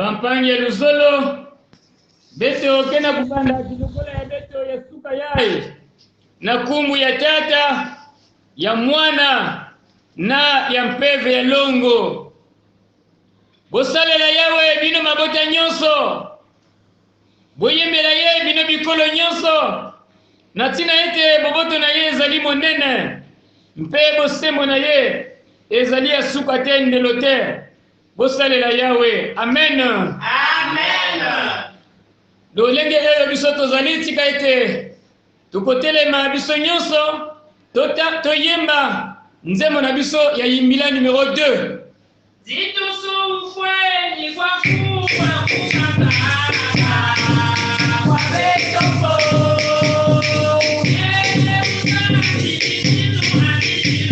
bampange luzolo beto kena kubanda kidokola ya beto ya suka yae na kumbu ya tata ya mwana na ya mpeve ya longo bosalela yawe bino mabota nyonso boyembela ye bino bikolo nyonso na tina ete boboto na ye ezali monene mpe bosembo na ye ezali ya suka te ndelo te bosalela yawe amen Amen. lolenge eyo biso tozali tika ete tukotelema biso nyonso toyemba nzembo na biso ya yimbila numero 2 Zitusufwe ni kwa kuwa kumata kwa betoko yeye mtaki kitu hadithi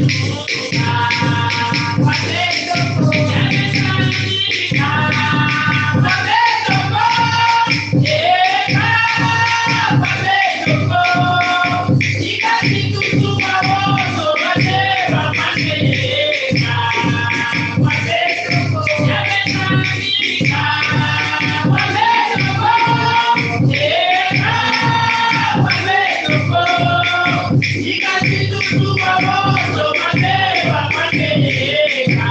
kwa betoko yeye mtaki kwa betoko yeye kwa betoko ikatitutuwa wozo wajeba mangeleka kwa betoko yeye mtaki kwa betoko yeye kwa betoko ikatitutuwa wozo wajeba mangeleka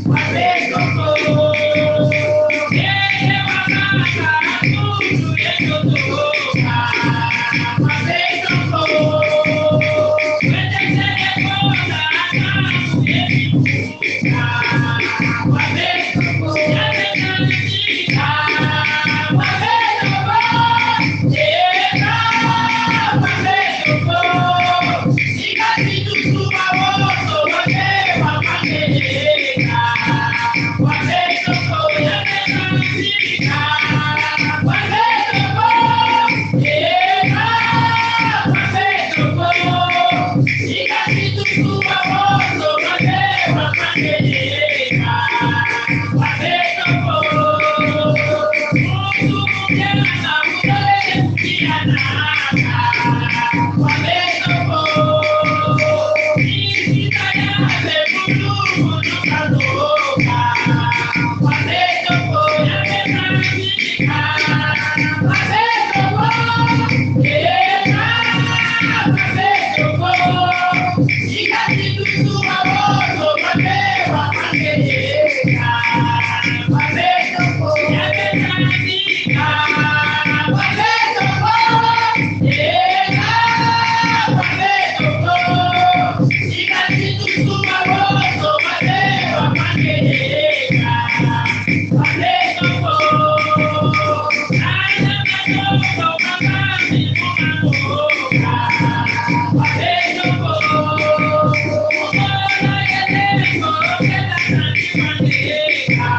kwa betoko yeye wakaka kutu yeyotoka kwa betoko wetesele kona akamu yebibuka kwa betoko yamekamilika kwa betoko yeka kwa betoko ikatitutuwa wozo wakewa mangeleka kwa betoko yamekamilika kwa betoko yeka kwa betoko ikatitutuwa wozo wakewa mangeleka kwa betoko Mungu mjana mudole kukiana kwa betoko ikitayale mulumu tukatoka kwa betoko yamekamilika kwa betoko yeka kwa betoko ikatitutuwa wozo wakewa mangeleka kwa betoko yamekamilika kwa betoko yeka kwa betoko ikatitutuwa wozo wakewa mangeleka kwa betoko aya matoko makasi mumakoka kwa betoko umola yetembo ketanani mangeleka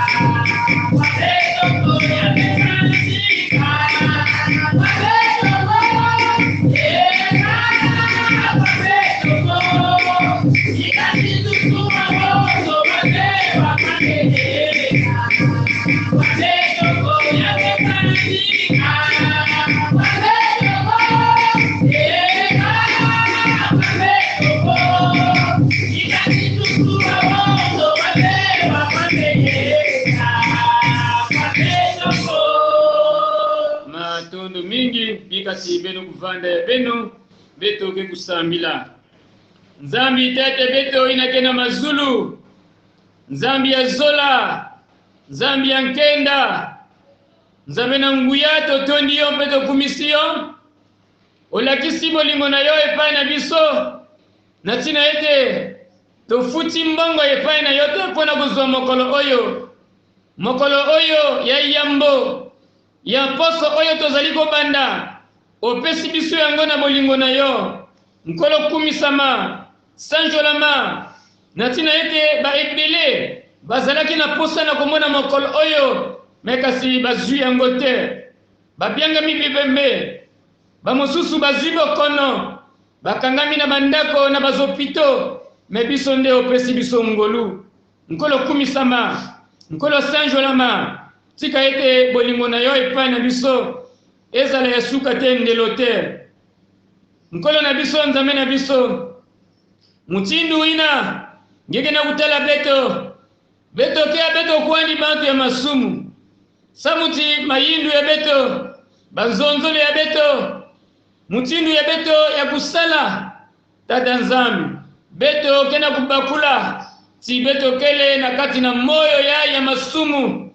kwa betoko yamekamilika kwa betoko yeka kwa betoko ikatitutuwa wozo wakewa mangeleka kwa betoko yamekamilika kwa betoko yeka kwa betoko ikatitutuwa wozo wakewa mangeleka kwa betoko matondo mingi bikasi benu kuvanda ya benu beto ke kusambila nzambi tete beto inakena mazulu nzambi ya zola nzambi ya nkenda nzambe na nguya totondi yo mpe tokumisi yo olakisi bolingo na yo epai na biso na ntina ete tofuti mbongo epai na yo te mpona kozwa mokolo oyo ya yambo ya poso oyo tozali kobanda opesi biso yango na bolingo na yo nkolo kumisama sanjolama na ntina ete baebele bazalaki na posa na komona mokolo oyo me kasi bazwi yango te babiangami bibembe bamosusu bazwi bokono bakangami na bandako na bazopito me biso nde opesi biso ngolu nkolo kumisama nkolo sanjolama tika ete bolingo na yo epai na biso ezala ya suka te ndelo te nkolo na biso nzambe na biso mutindu ina ngeke na kutala beto ke beto kwani bantu ya masumu samuti mayindu ya beto banzonzolo ya beto mutindu ya beto ya kusala tata nzambi beto kena kubakula ti beto kele na kati na moyo ya masumu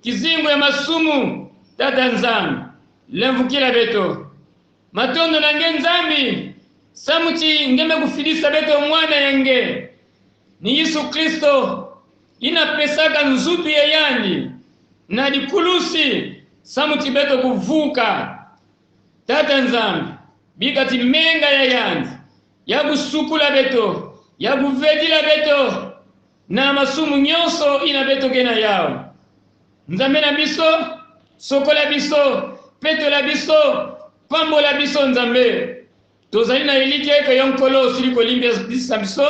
kizingo ya masumu tata nzambi lemvukila beto matondo na nge nzambi samuti ngeme kufilisa beto mwana yange ni Yesu Kristo inapesaka nzutu ya yani na dikulusi samuti beto kuvuka tata nzambi bikati menga ya yani ya kusukula beto ya kuvedila beto na masumu nyonso ina beto kena yao nzambe na biso sokola biso petola biso pambola biso nzambe tozali na elike eke yonkolo siliko limbia bisa biso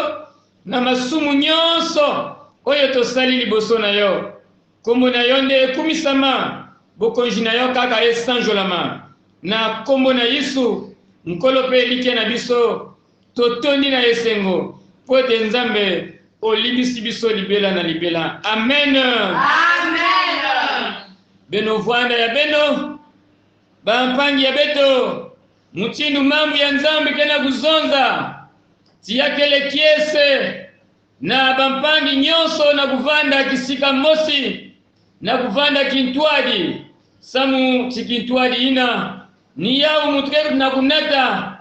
na masumu nyonso oyo tosali liboso na yo kombo na yo nde ekumisama bokonzi na yo kaka esanjolama na kombo na Yesu nkolo pe elike na biso totondi na esengo po ete nzambe olibisi biso libela na libela amen beno vwanda ya beno bampangi ya beto mutindu mambu ya nzambe kena kuzonza tiyakele kiese na bampangi nyonso na kuvanda kisika mosi na kuvanda kintwadi samu tikintwadi ina ni yao mutreku na kunata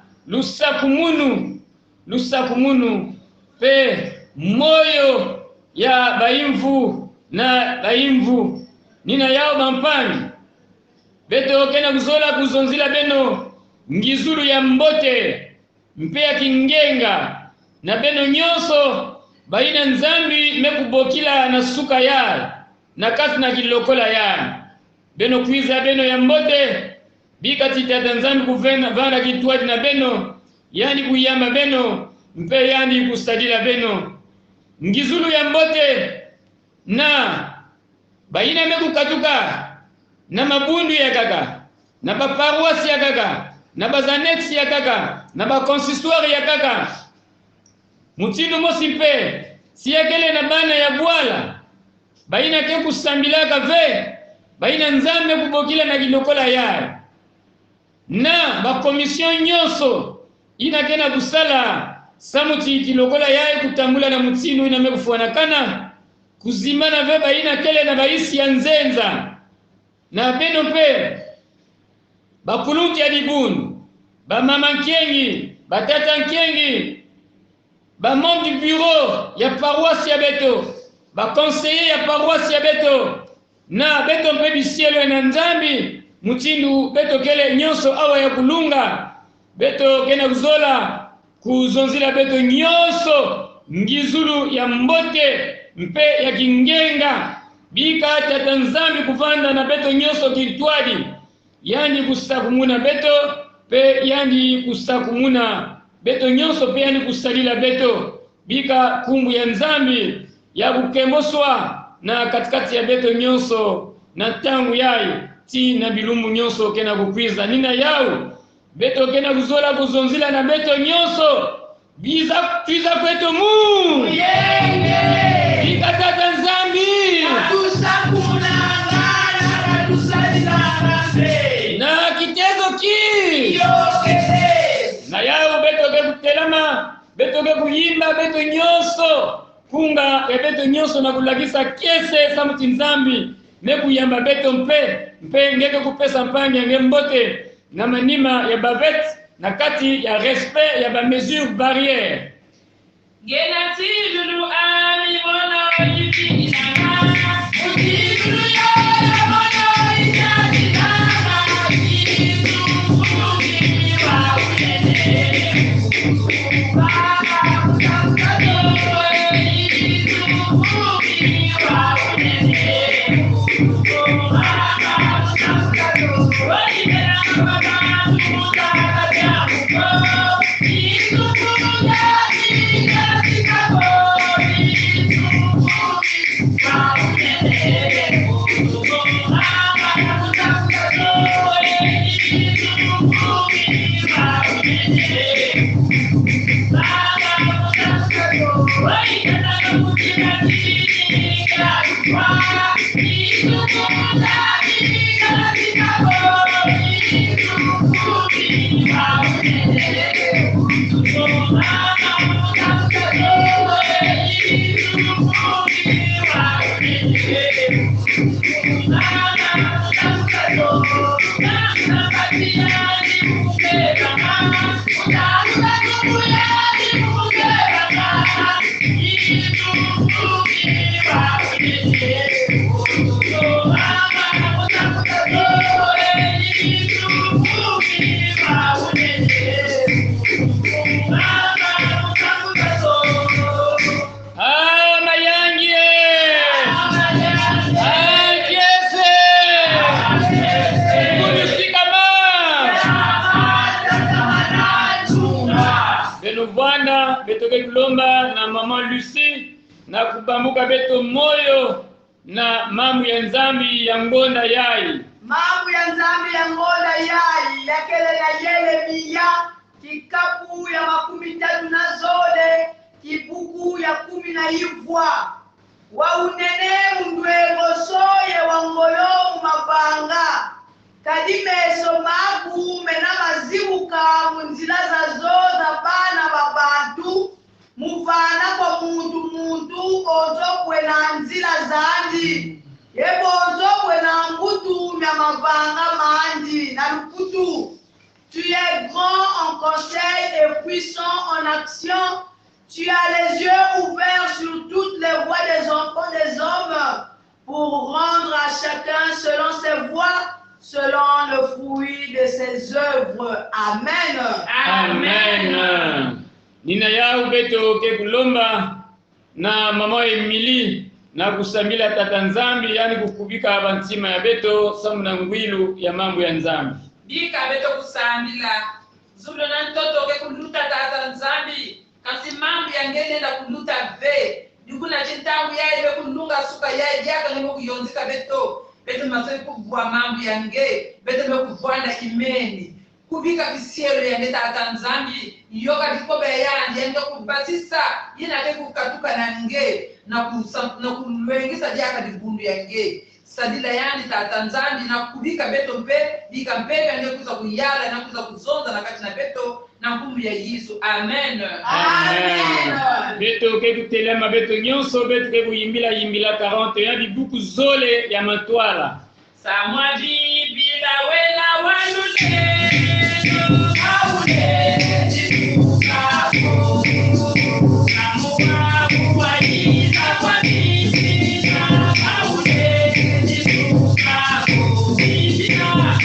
lusakumunu pe moyo ya baimvu na baimvu nina yao bampangi beto kena kuzola kuzonzila beno ngizulu ya mbote mpe ya kingenga na beno nyonso baina nzambi mekubokila na suka ya na kasi na kilokola ya beno kwiza beno ya mbote bikati tata nzambi kuvena vana kitwadi na beno yani kuyamba beno mpe yani kusadila beno ngizulu ya mbote na baina mekukatuka na mabundu ya kaka na baparuasi ya kaka na bazaneksi ya kaka na bakonsistoire ya kaka mutindu mosi mpe siyakele na bana ya bwala baina ke kusambilaka ve baina nzambe kubokila na kilokola ya na bakomision nyonso ina kena kusala samuti kilokola ya kutambula na mutindu ina mekufuanakana kuzimana ve baina kele na baisi ya nzenza na beno pe bakuluti ya dibundu bamama nkengi batata nkengi bamembre du bureau ya paroisse ya beto baconseiller ya paroisse ya beto na beto mpe bisielo na nzambi mutindu beto kele nyonso awa ya kulunga beto kena kuzola kuzonzila beto nyonso ngizulu ya mbote mpe ya kingenga bika tata nzambi kuvanda na beto nyonso kitwadi yani kusakumuna beto pe yani kusakumuna beto nyonso pe yani kusalila beto bika kumbu ya nzambi ya kukemboswa na katikati ya beto nyonso na tangu yayi ti na bilumbu nyonso kena kukwiza nina yao beto kena kuzola kuzonzila na beto nyonso biza twiza kweto mu bika tata nzambi na kitezo ki na yao beto ke kutelama beto ke kuyimba beto nyonso kunga ya beto nyonso na kulagisa kiese samuti nzambi mekuyamba beto mpe ngeke kupesa mpanya ngembote na manima ya bavette na kati ya respect ya ba mesure barrière Genati julu ami bona yiti na uti julu ya bona yiti na yiti fuki wa ulele baba kakato yiti fuki wa ulele baba kakato walibera baba mutaka ya uko yitu Wait, kulomba na mama Lucie na kubambuka beto moyo na mamu ya nzambi ya ngonda yai. Mamu ya nzambi ya ngonda yai yakele na Yeremia kikapu ya 13 na zole kibuku ya 10 na ivwa wa unene mndwego soye wa ngolo mabanga kadimeso magu mena mazibuka munzila za zoza bana babantu mufana kwa muntu ozokwe na nzila zandi yebo ozokwe na ngutu mya mabanga mandi na lukutu. Tu es grand en conseil et puissant en action. Tu as les yeux ouverts sur toutes les voies des enfants des hommes pour rendre à chacun selon ses voies, selon le fruit de ses œuvres. Amen. Amen. Nina yao beto ke kulomba na mama Emily na kusambila tata nzambi, yani kukubika abantima ya beto samu na ngwilu ya mambo ya nzambi. Bika beto kusambila zulo na ntoto ke kuluta tata nzambi kasi mambo ya ngene na kuluta ve dukuna chintangu ya ibe kulunga suka ya jaka ngemo kuyonzika beto masoi kubwa mambo ya nge beto mekuvwana imeni kubika visielo ya neta tata nzambi yoka dikobe ya njendo kubasisa yina ke kukatuka na nge na kulwengisa jaka dibundu ya nge sadila yani tata nzambi na kubika beto mpe bika mpeka nge kuza kuyala na kuza kuzonza na kati na beto na kumbu ya Yesu. Amen. Beto ke kutelema beto nyonso beto ke kuyimbila 41 bibuku zole ya matwala samwa bibila wena wanule aule jikukako samwa kuwayiza kwa bisina aule jikukako bibila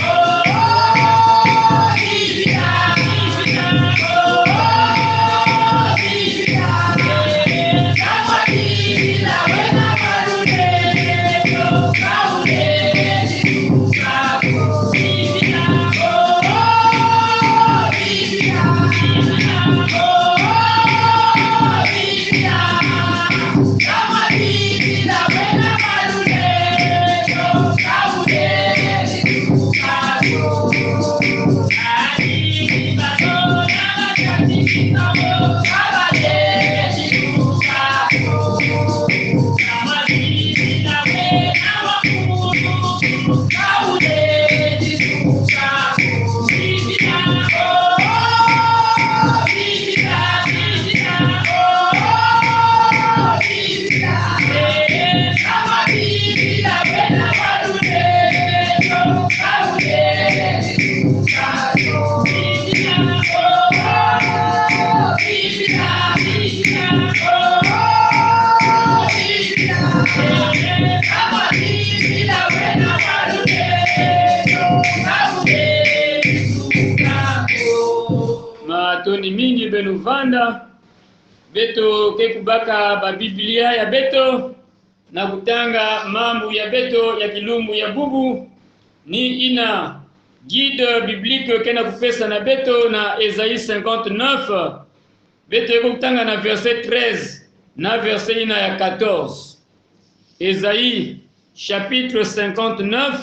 matoni mingi benuvanda beto ke kubaka ba Biblia ya beto na kutanga mambo ya beto ya kilumbu ya bubu ni ina guide biblique kena kupesa na beto na Esaïe 59 beto kutanga na verset 13 na verset ina ya 14. Esaïe chapitre 59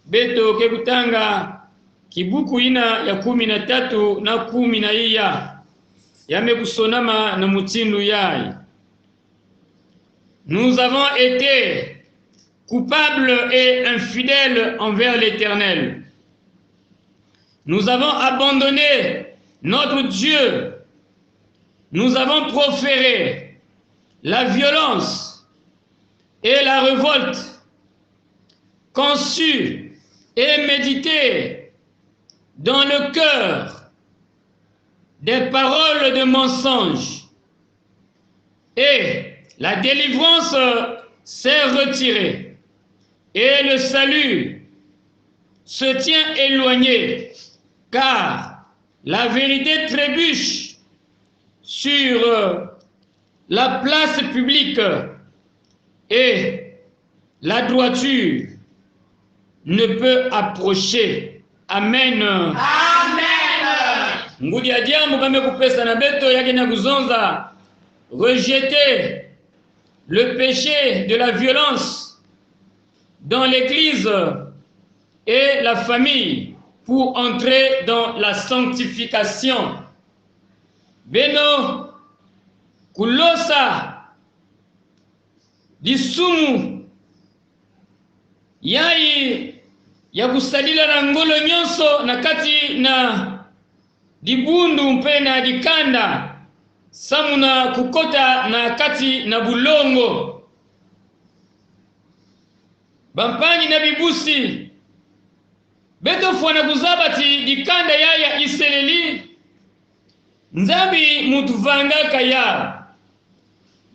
beto ke kutanga kibuku ina ya 13 na 10 na iya yamekusonama na mutindu yai. Nous avons été coupables et infidèles envers l'Éternel. Nous avons abandonné notre Dieu. Nous avons proféré la violence et la révolte, conçu et médité dans le cœur des paroles de mensonge, et la délivrance s'est retirée et le salut se tient éloigné, car la vérité trébuche sur la place publique et la droiture ne peut approcher. Amen. Amen. Ngudi ya jambo kame kupesa na beto yake na kuzonza rejeter le péché de la violence dans l'église et la famille pour entrer dans la sanctification. Beno kulosa disumu yai ya kusalila na ngolo nyonso na kati na dibundu mpe na dikanda samuna kukota na kati na bulongo bampanyi na bibusi beto fwana kuzabati dikanda yaya iseleli nzabi mutu vangaka ya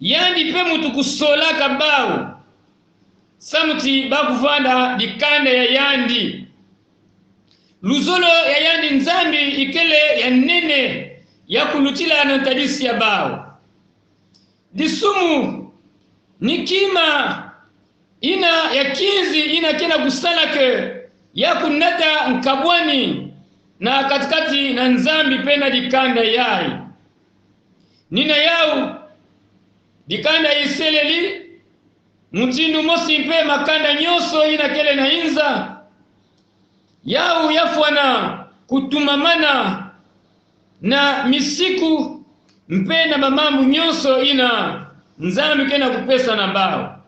yandi pe mutu kusolaka bawu samuti bakuvanda dikanda ya yandi luzolo ya yandi nzambi ikele ya nene ya kulutila na tadisi ya bawu disumu nikima ina ya kinzi ina kena kusalake ya kunata nkabwani na katikati na nzambi pena dikanda yai nina yau dikanda iseleli mutindu mosi mpe makanda nyoso ina kele na inza yau yafwana kutumamana na misiku mpe na mamambu nyoso ina nzambi kena kupesa na mbao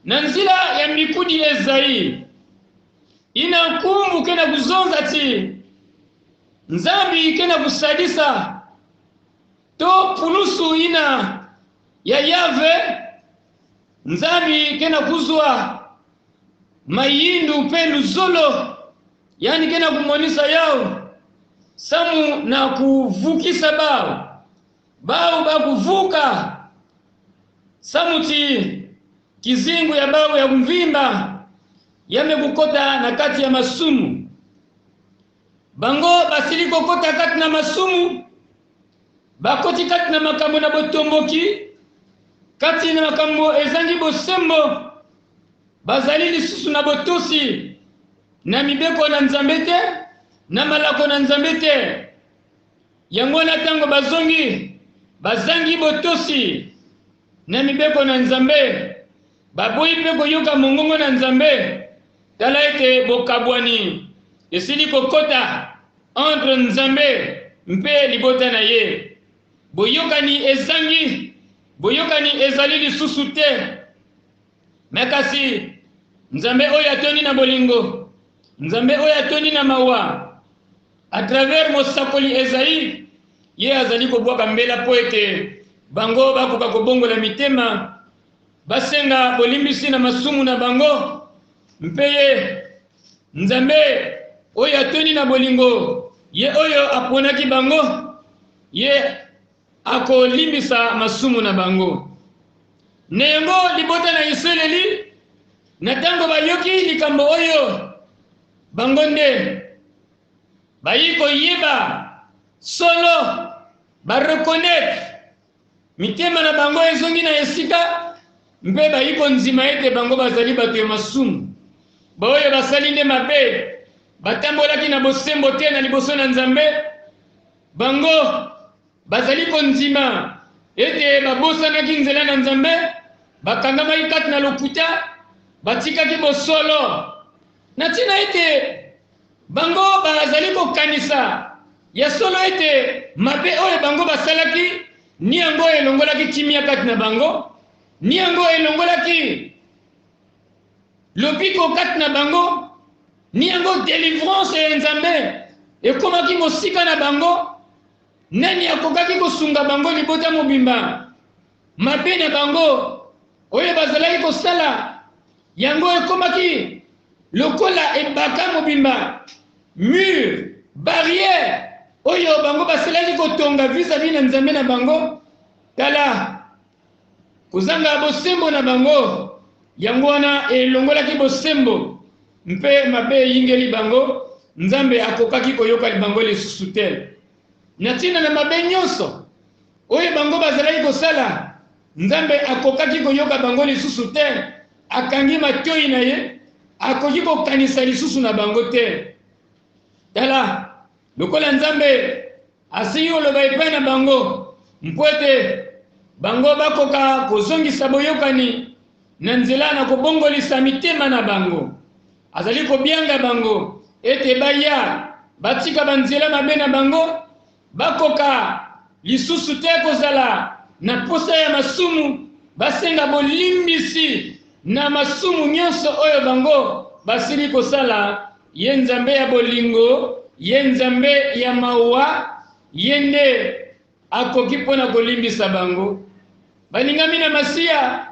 na nzila ya mikudi ezai ina nkumbu kena kuzonza ti nzambi kena kusadisa to pulusu ina ya yave nzambi kena kuzwa mayindu pe luzolo yani kena kumonisa yao samu na kuvukisa bao bakuvuka samu ti kizingu ya bao ya mvimba yamekukota na kati ya masumu bango basiliko kota kati na masumu bakoti kati na makambo na botomboki kati na makambo ezangi bosembo bazali lisusu na botosi na mibeko na nzambe te na malako na nzambe te yango na tango bazangi botosi na mibeko na nzambe baboyi pe koyoka mongongo na nzambe tala ete bokabwani esili kokota entre nzambe mpe libota na ye boyokani ezali lisusu te mekasi nzambe oyo atoni na bolingo nzambe oyo atoni na mawa a travers mosakoli Ezaïe ye azali kobwaka mbela po ete bango bakoka kobongola mitema basenga bolimbisi na masumu na bango mpeye nzambe oyo atoni na bolingo ye oyo aponaki bango ye akolimbisa masumu na bango nengo libota na Iseleli na tango bayoki likambo oyo bango nde bayiko yeba solo bareconnaître mitema na bango ezongi na esika mpe bayiko nzima ete bango bazali bato ya masumu baoyo basali nde mabe batambolaki na bosembo te na liboso na nzambe bango bazali konzima ete babosanaki nzela na nzambe bakangamaki kati na lokuta batikaki bosolo na ntina ete bango bazali kokanisa ya solo ete mabe oyo bango basalaki ni yango elongolaki kimia kati na bango ni yango elongolaki lobiko kati na bango ni yango délivrance ya nzambe ekomaki mosika na bango nani akokaki kosunga bango libota mobimba mabe na bango oyo bazalaki kosala yango ekomaki lokola ebaka mobimba mur barrière oyo bango basalaki kotonga vis-à-vis na nzambe na bango tala kozanga bosembo na bango yango wana elongolaki bosembo mpe mabe eyingeli bango nzambe akokaki koyoka libango lisusu te na ntina na mabe nyonso oyo bango bazalaki kosala nzambe akokaki koyoka bango lisusu te akangi matoi na ye akoki kokanisa lisusu na bango te tala lokola nzambe asili oloba epai na bango mpwete bango bakoka kozongisa boyokani na nzela na kobongolisa mitema na bango. Azali kobianga bango ete baya batika banzela mabe na bango, bakoka lisusu te kozala na posa ya masumu, basenga bolimbisi na masumu nyonso oyo bango basili kosala. Ye Nzambe ya bolingo, ye Nzambe ya mawa, yende akoki mpona kolimbisa bango. Balingami na masiya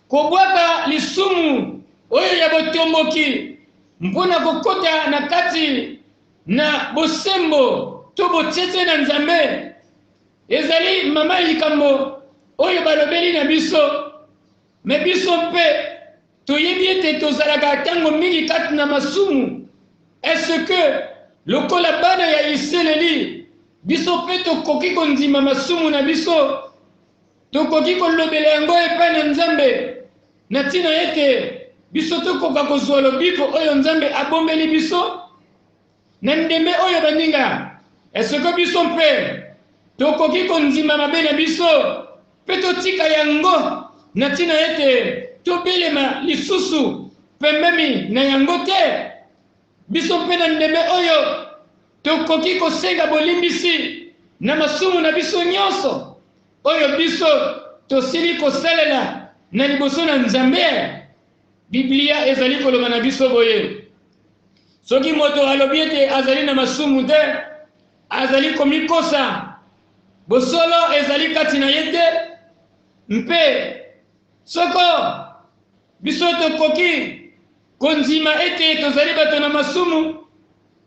kobwaka lisumu oyo ya botomboki mpona kokota na kati na bosembo to botete na Nzambe. Ezali mama likambo oyo balobeli na biso, me biso mpe toyebi ete tozalaka tango mingi kati na masumu. Est-ce que lokola bana ya Iseleli biso mpe tokoki kondima masumu na biso, tokoki kolobela yango epai na Nzambe na ntina ete biso tokoka kozwa lobiko oyo Nzambe abombeli biso na ndembe oyo baninga? Est-ce que biso mpe tokoki kondima mabe na biso mpe totika yango na ntina ete tobelema lisusu pembeni na yango te? Biso mpe na ndembe oyo tokoki kosenga bolimbisi na masumu na biso nyonso oyo biso tosili kosalela na liboso na Nzambe. Biblia ezali koloba na biso boye, soki moto alobi ete azali na masumu te, azali komikosa, bosolo ezali kati na ye te. Mpe soko biso tokoki konzima ete tozali bato na masumu,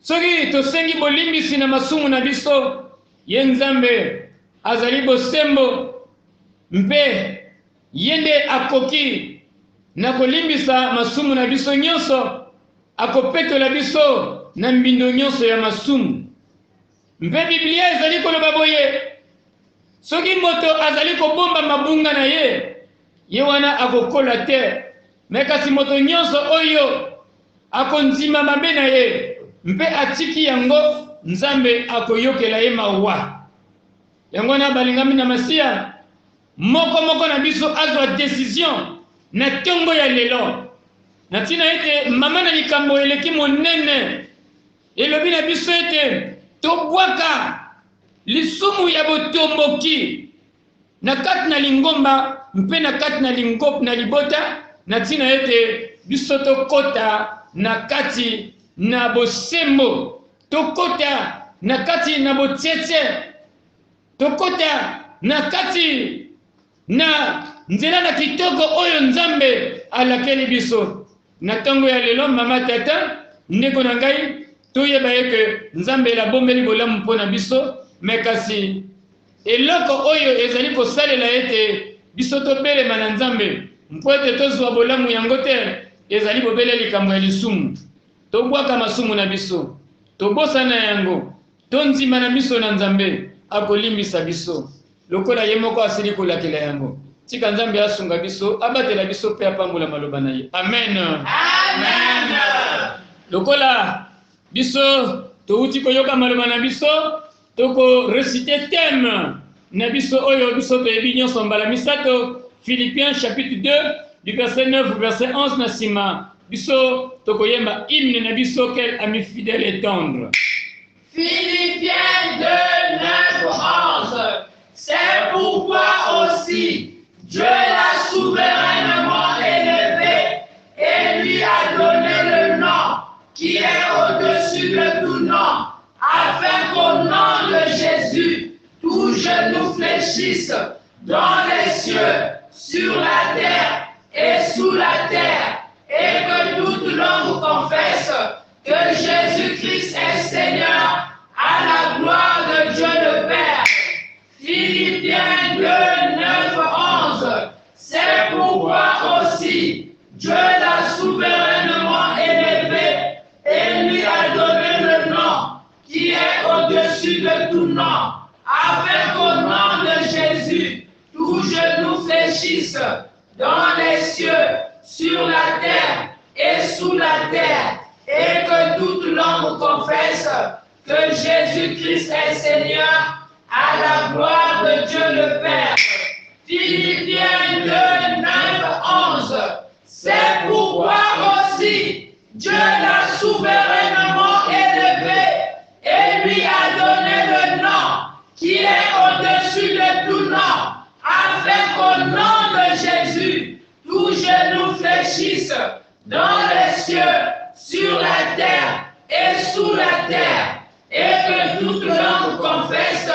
soki tosengi bolimbisi na masumu na biso, ye Nzambe azali bosembo, mpe yende akoki na kolimbisa masumu na biso nyonso, akopetola biso na mbindo nyonso ya masumu. Mpe Biblia ezali koloba boye, soki moto azali kobomba mabunga na ye, ye wana akokola te. Me kasi moto nyonso oyo akondima mabe na ye mpe atiki yango, Nzambe akoyokela ye mawa. Yango na balingami na masiya, moko na biso azwa decision na tongo ya lelo, na ntina ete mama na likambo eleki monene elobi na biso ete tobwaka lisumu ya botomboki na kati na lingomba mpe na kati na lingope na libota, na ntina ete biso tokota na kati na bosembo, tokota na kati na botete, tokota na kati na nzela na kitoko oyo Nzambe alakeli biso. Na tango ya lelo mama tata ndeko na ngai, toyeba eke Nzambe elabombeli bolamu mpona biso, me kasi eloko oyo ezali kosalela ete biso tobelema na Nzambe mpo ete tozwa bolamu yango te, ezali bobele likambo ya lisumu. Tobwaka masumu na biso, tobosana yango, tonzima na biso na Nzambe akolimbisa biso lokola ye moko asili kolakela yango. Tika Nzambe asunga biso, abatela biso pe apambola maloba na ye. Amen. Amen. Lokola biso touti koyoka maloba na biso, toko reciter thème na biso oyo biso toyebi nyonso mbala misato. Philippiens chapitre 2 du verset 9 au verset 11 na sima biso tokoyemba hymne na biso quel ami fidèle et tendre. Philippiens 2, 9, 11. C'est pourquoi aussi Dieu l'a souverainement élevé et lui a donné le nom qui est au-dessus de tout nom, afin qu'au nom de Jésus, tout genou fléchisse dans les cieux, sur la terre et sous la terre, et que toute langue confesse que Jésus-Christ est Seigneur, à la gloire de Dieu le Père. Philippiens 2, 9, 11. C'est pourquoi aussi Dieu l'a souverainement élevé et lui a donné le nom qui est au-dessus de tout nom, afin qu'au nom de Jésus, tout genou fléchisse dans les cieux, sur la terre et sous la terre, et que toute langue confesse que Jésus-Christ est Seigneur, à la gloire de Dieu le Père. Philippiens 2, 9, 11. C'est pourquoi aussi Dieu l'a souverainement élevé et lui a donné le nom qui est au-dessus de tout nom, afin qu'au nom de Jésus, tous genoux fléchissent dans les cieux, sur la terre et sous la terre, et que toute langue confesse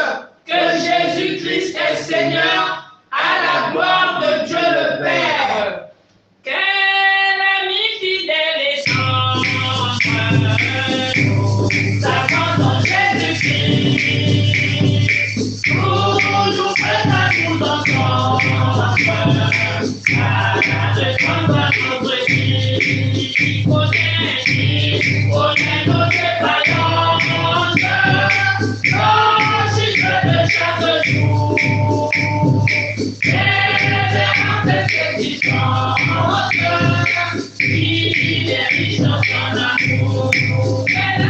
que Jésus-Christ est Seigneur, à la gloire de Dieu le Père. Quel ami fidèle et change, savant en Jésus-Christ, toujours prêt à nous entendre, à défendre notre vie, connaît nos défaillances, nos secrets de chaque jour. Il est riche dans son amour. Quelle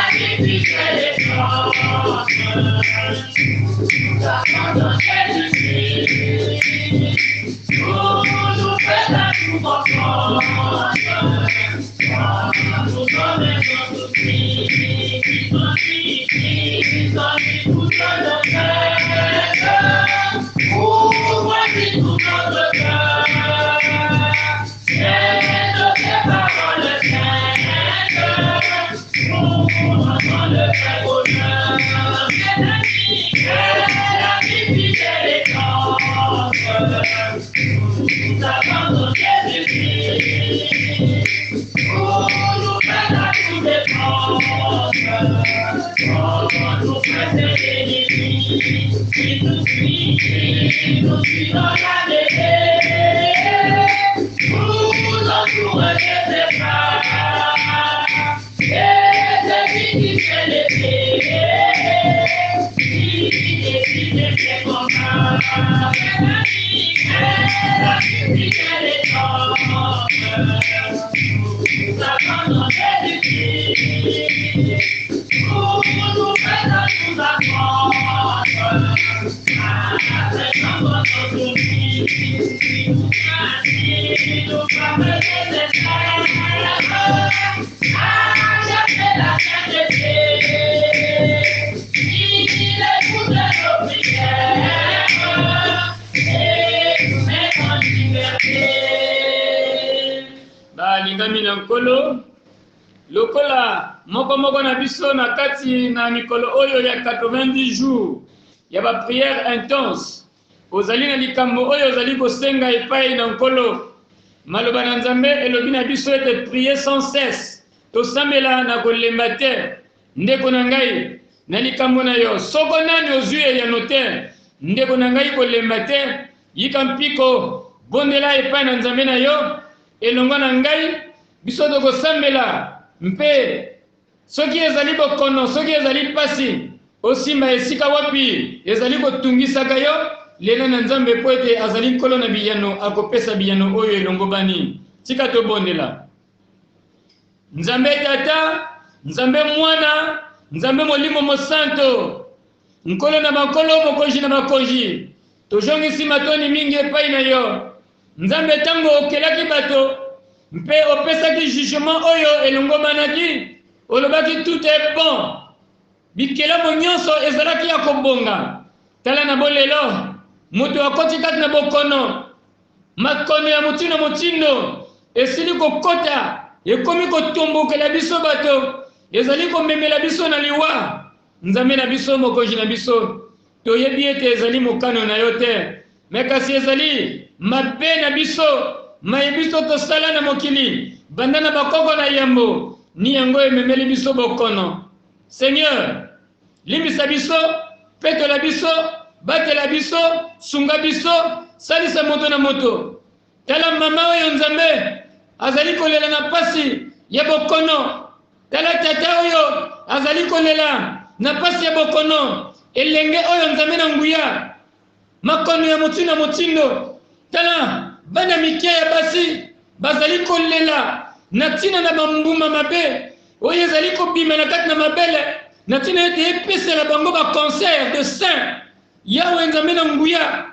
amie fidèle et forte, nous attendons Jésus-Christ, toujours prêt à nous comprendre, nous donner notre vie, qui donne tout notre cœur, ouvre tout notre cœur, et de tes paroles saintes, nous entendons le vrai bonheur. Quelle amie fidèle et tendre, nous attendons Jésus-Christ, pour nous faire à tout défendre, nous faire des bénéfices, qui nous suit dans la vérité, nous entourer des bras, et des vies qui fait les pieds, qui décide des combats, la vie qu'elle est forte, nous attendons Jésus-Christ, pour nous faire tout apprendre, à présent votre vie, qui nous ainsi, nous frappe des esclaves, à jamais la sainteté, il écoute nos prières, et nous met en liberté. Balingami na nkolo lokola moko na biso na kati na mikolo oyo ya 90 jours ya ba prière intense ozali na likambo oyo ozali kosenga epai na nkolo maloba na Nzambe elobi na biso ete prier sans cesse tosambela na kolemba te ndeko na ngai na likambo na yo soko nani ozwi ya noter ndeko na ngai kolemba te yika mpiko bondela epai na Nzambe na yo elongo na ngai biso tokosambela mpe soki ezali bokono soki ezali pasi osimba esika wapi ezali kotungisaka yo lelo na Nzambe po ete azali nkolo na biyano akopesa biyano oyo elongo bani tika tobondela Nzambe tata Nzambe mwana Nzambe molimo mosanto nkolo na bakolo mokonzi na bakonzi tozongisi matoni mingi epai na yo Nzambe tango okelaki bato mpe opesaki jugement oyo elongomanaki olobaki tout est bon bikelamo nyonso ezalaki ya kobonga tala na bolelo moto akoti kati na bokono makono ya motindo esili kokota ekomi kotombokela biso bato ezali komemela biso na liwa Nzambe na biso mokonzi na biso toyebi ete ezali mokano na yo te me kasi ezali mabe na biso mayebiso tosala na mokili banda na bakoko na yambo ni yango ememeli biso bokono Seigneur limbisa biso petola biso batela biso sunga biso salisa moto na moto tala mama oyo Nzambe azali kolela na pasi ya bokono tala tata oyo azali kolela na pasi ya bokono elenge oyo Nzambe na nguya makono ya motindo tala bana mike ya basi bazali kolela na tina na bambuma mabe oyo ezali kobima na kati na mabele na tina ete epesela bango baconseil de saint yawe nzambe na nguya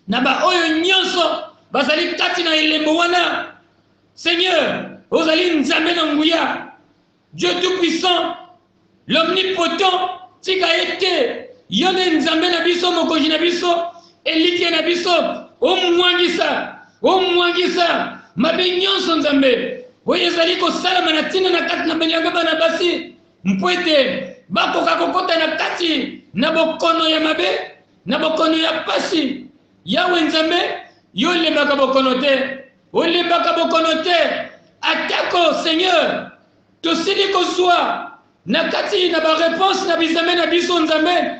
na baoyo nyonso bazali kati na elembo wana. Seigneur, ozali nzambe na nguya, Dieu tout-puissant, l'omnipotent, tika ete yone nzambe na biso mokonzi na biso elike na biso omwangisa mabe nyonso nzambe oyo ezali kosalama na ntina na kati na bilanga bana basi mpo ete bakoka kokota na kati na bokono ya mabe na bokono ya pasi. Yawe nzambe yo olembaka bokono te atako Seigneur tosili kozwa na kati na bareponse na bizame na biso nzambe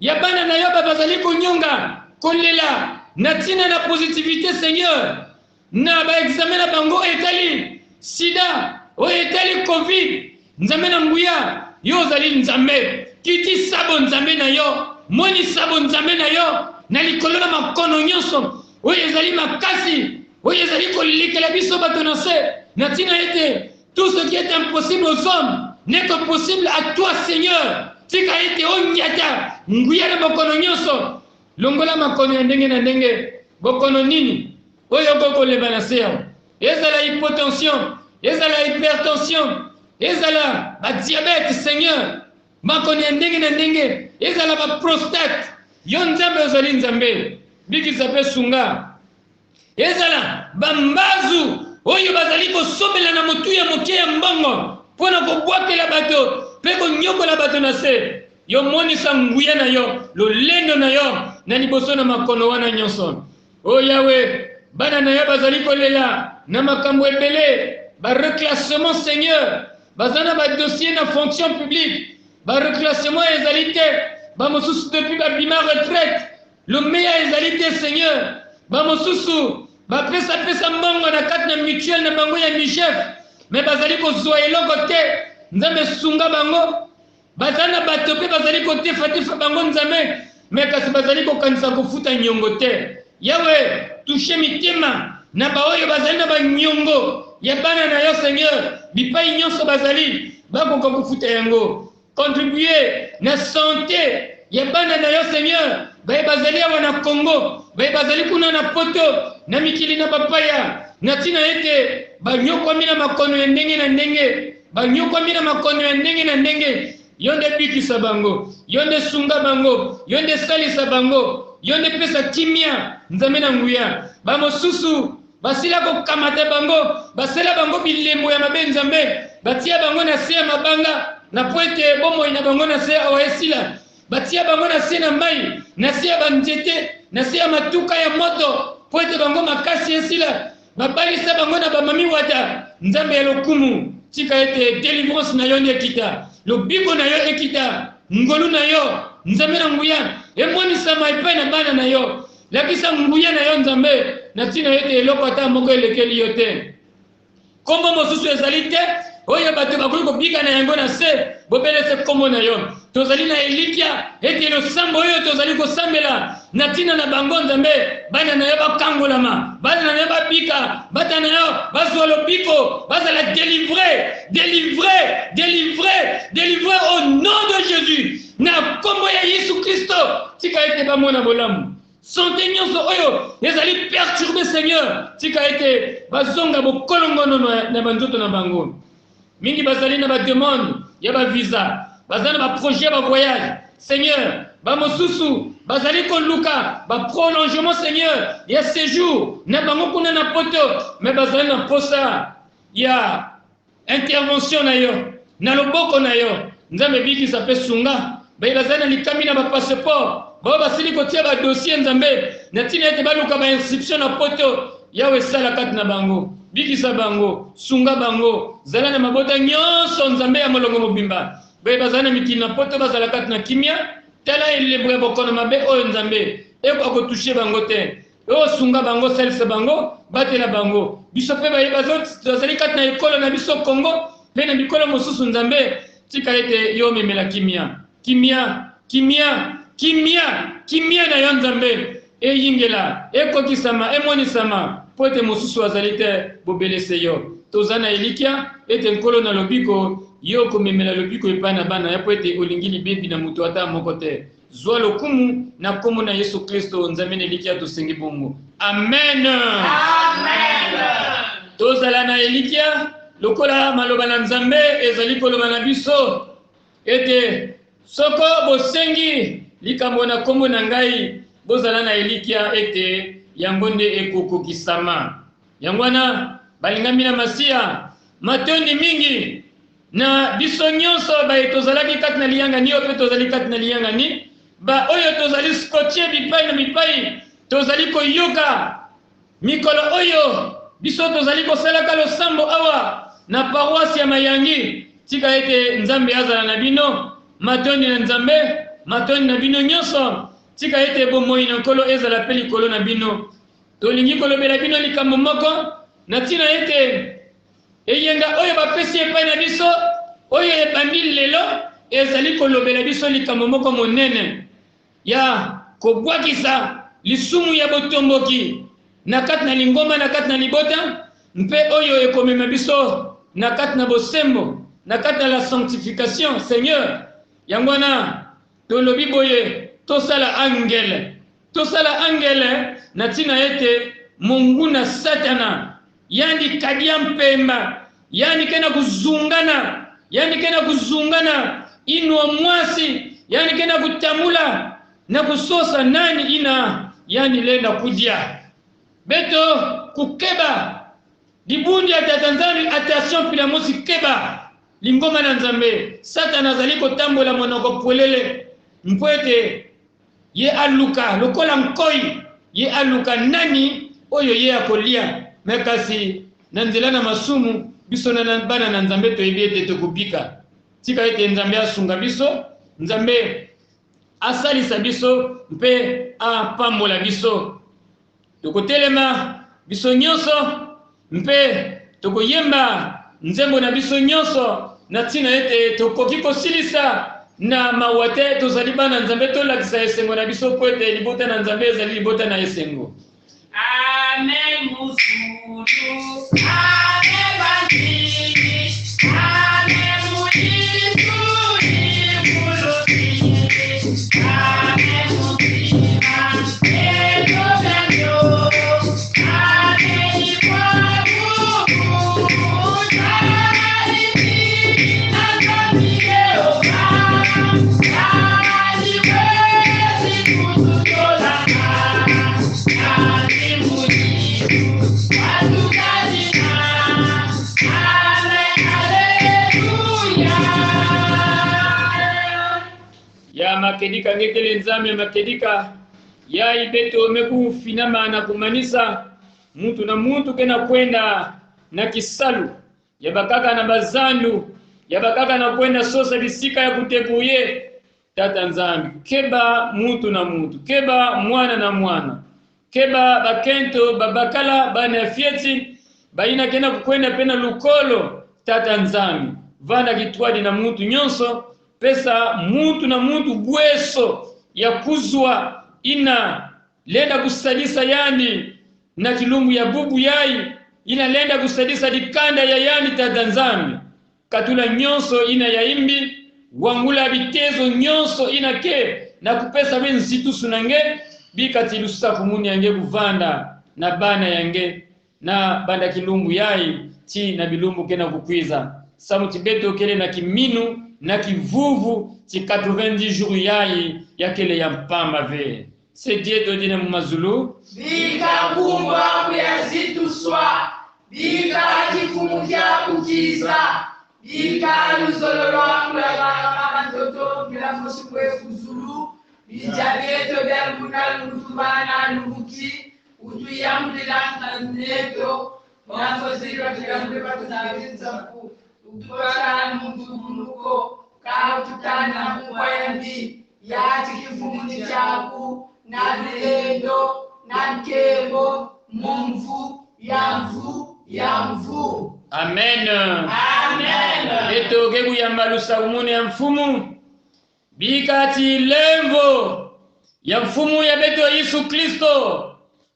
ya bana na yo bazali konyonga kolela na ntina na positivité Seigneur na baexamen na bango etali sida oyo etali covid nzambe na nguya yo ozali nzambe kiti sabo nzambe na yo moni sabo nzambe na yo na likolo na makono nyonso oyo ezali makasi oyo ezali kolikela biso bato na se na ntina ete tout ce qui est impossible aux hommes n'est que possible à toi Seigneur. Tika ete onyata nguya na bokono nyonso longola makono ya ndenge na ndenge bokono nini oyo kokoleba na seo ezala hypotension ezala hypertension ezala ba diabète Seigneur makono ya ndenge na ndenge ezala ba prostate yo nzambe ozali nzambe biki sape sunga ezala bambazu oyo bazali kosobela na motu ya moke ya mbongo pona kobwakela bato pe konyokola bato na se yo monisa nguya na yo lolendo na yo na liboso na makono wana nyonso. O Yawe bana na yo bazali kolela na makambo ebele ba reclassement Seigneur bazana ba dossier na fonction publique ba reclassement ezali te ba mosusu depuis ba bima retraite le meilleur ezali te Seigneur ba mosusu ba pesa mbongo na kati na mutuelle na bango ya Michef mais bazali kozwa eloko te nzambe sunga bango bazana bato pe bazali kotefa bango nzambe mais kasi bazali kokanisa kofuta nyongo te. Yawe touche mitema na baoyo bazali na banyongo ya bana na yo Seigneur bipai nyonso bazali bakoka kofuta yango contribuer na santé ya bana na yo Seigneur bazali awa na Congo bazali kuna na poto na mikili na papaya na tina ete banyokwami na makono ya ndenge na ndenge banyokwami na makono ya ndenge na ndenge yonde bikisa bango yonde sunga bango yonde salisa bango yonde pesa kimia nzambe na nguya bamosusu basila kokamata bango basela bango bilembo ya mabe nzambe batia bango na se ya mabanga na poete bomoi na bango na se awa esila batia bango na se na mai na se ya banzete na se ya matuka ya moto poete bango makasi esila babalisa bango na bamami wata nzambe ya lokumu tika ete délivrance na yo nde ekita lobiko na yo ekita ngolu na yo nzambe na nguya emonisama epai na bana na yo lakisa nguya na yo nzambe na ntina ete eloko ata moko elekeli yo te kombo mosusu ezali te oyo bato bakoki kobika na yango na se bobelese kombo na yo tozali na elikya ete losambo oyo tozali kosambela na ntina na bango nzambe bana na yo bakangolama bana na yo babika bata na yo bazwa lobiko bazala délivré au nom de Jésus na kombo ya Yesu Kristo tika ete bamona bolamu santé nyonso oyo ezali perturbé Seigneur tika ete bazonga bokolongono na banzoto na bango mingi bazali na ba demande ya ba visa bazali na ba projet ba voyage Seigneur bamosusu bazali koluka ba prolongement Seigneur ya séjour na bango kuna na poto mais bazali na posa ya intervention na yo na loboko na yo nzambe biki sape sunga bazali na likami na ba passeport basili kotia ba dossier nzambe na tina ete baluka ba inscription na poto yawe sala kati na bango bikisa bango sunga bango zala na mabota nyonso nzambe ya molongo mobimba bazali na mikili na poto bazala kati na kimia tala elebwe bokono mabe oyo nzambe eko kotushe bango te oyo sunga bango salisa bango batela bango biso pe bazali kati na ekolo na biso Congo pe na bikolo mosusu nzambe tika ete yo memela kimia na yo nzambe eyingela ekokisama emonisama po ete mosusu azali te bobelese yo toza na elikya ete nkolo na lobiko yo komemela lobiko epana bana yapo ete olingili bebi na mutu ata moko te. Zwa lokumu na komo na Yesu Kristo nzambe elikia tosengi bongo. Amen. Amen. Tozala na elikia lokola maloba na nzambe ezali koloba na biso ete soko bosengi likambo na kombo na ngai bozala na elikia ete yango nde ekokokisama. Yangwana balingami na Masia matondi mingi na biso nyonso ba tozalaki kati na liyanga ni ope tozali kati na liyanga ni ba oyo tozali scotché bipai na bipai tozali koyoka mikolo oyo biso tozali kosalaka losambo awa na paroisse ya Mayangi. Tika ete nzambe azala na bino matondi na nzambe matondi na bino nyonso. Tika ete bomoi na nkolo ezala pe likolo na bino. Tolingi kolobela bino likambo moko na tina ete eyenga oyo bapesi epai na biso oyo ebandi lelo ezali kolobela biso likambo moko monene ya kobwakisa lisumu ya botomboki na kati na lingomba na kati na libota mpe oyo ekomema biso na kati na bosembo na kati na la sanctification. Seigneur yangwana tolobi boye tosala angele na tina ete Mungu na Satana yani kadia mpemba yani kena kuzungana inwa mwasi yani kena kutamula na kusosa nani ina yani lenda kudia beto kukeba dibundi atatanzani attention pila mosi keba lingoma na nzambe. Satana zaliko tambola monoko polele mpwete ye aluka lokola nkoi ye aluka nani oyo ye akolia mekasi na nzela na masumu biso na bana na nzambe to ebete to kubika. Tika ete nzambe asunga biso nzambe asalisa biso mpe apambola biso tokotelema biso nyonso mpe tokoyemba nzembo na biso nyonso na tina ete tokoki kosilisa na mawate tozali bana nzambe tolakisa esengo na biso po ete libota na nzambe ezali libota na esengo. Amen musulu, amen bandini, amen mulisuli mulotini, amen mutima, edo ganyo, amen iwabubu, tariki, nakati Yehova, kani wezi kututolaka, kani mulimu, watukazina, amen, haleluya. Ya makedika ngekele nzambe makedika ya ibeto meku finama na kumanisa mtu na mtu kena kwenda na kisalu ya bakaka na bazandu ya bakaka na kwenda sosa bisika ya kuteguye tata nzambe keba mtu na mtu keba mwana na mwana keba bakento babakala bana fieti baina kena kukwenda pena lukolo tata nzambe vanda kitwadi na mtu nyonso pesa mtu na mtu bweso ya kuzwa ina lenda kusadisa yani na kilungu ya bubu yai ina lenda kusadisa dikanda ya yani tata nzambe katula nyonso ina ya imbi wangula bitezo nyonso ina ke na kupesa benzitu sunange bikati lusafu muni yange kuvanda na bana yange na banda kilumbu yai ti na bilumbu kena kukwiza samuti beto kele na kiminu na kivuvu ti 90 jours yai ya kele ya mpamba ve c'est Dieu to dina mumazulu bika kumbwa kuyazitu swa bika kifumu kya kukiza bika luzolo lwangu ya baba mtoto bila moshukwe kuzulu bijabeto bya luna lutubana lubuki utuyamulilanga neto wanzozirwa tuyamulwa tunabiza ku utubana mutumuko ka tutana muwayandi yati kifumu chaku na lendo na nkebo mumvu yamvu. Amen. Amen. Eto gebu ya malusa umune ya mfumu bikati lemvo ya mfumu ya beto Yesu Kristo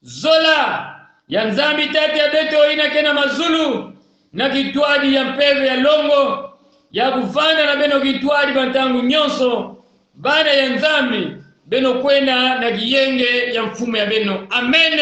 zola ya nzambi tati ya beto ina kena mazulu na kitwadi ya mpeve ya longo ya kufana na beno kitwali bantangu nyonso bana ya nzambi beno kwenda na kiyenge ya mfumo ya beno. Amen.